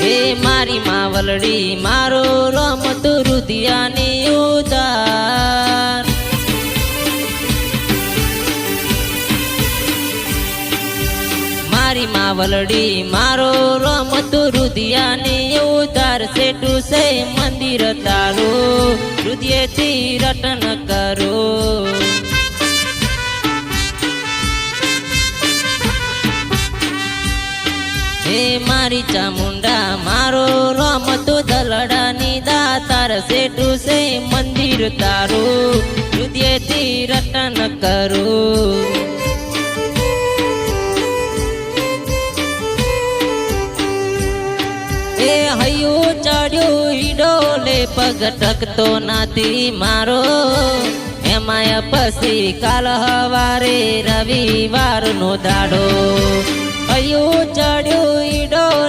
એ મારી માવલડી મારો રમતું રુધિયાની ઉધાર મારી માવલડી મારો રમતું રુધિયાની ઉધાર સેટું છે મંદિર તારું રુધિયેથી રટન કરો હે મારી ચામુંડા મારો રમતો દલડાની દાતાર સેટું છે મંદિર તારું હૃદયથી રટન કરું એ હૈયું ચડ્યું ઈડોલે પગ ટકતો નથી મારો એમાંય પછી કાલ હવારે રવિવારનો દાડો હૈયું ચડ્યું ઈડોલે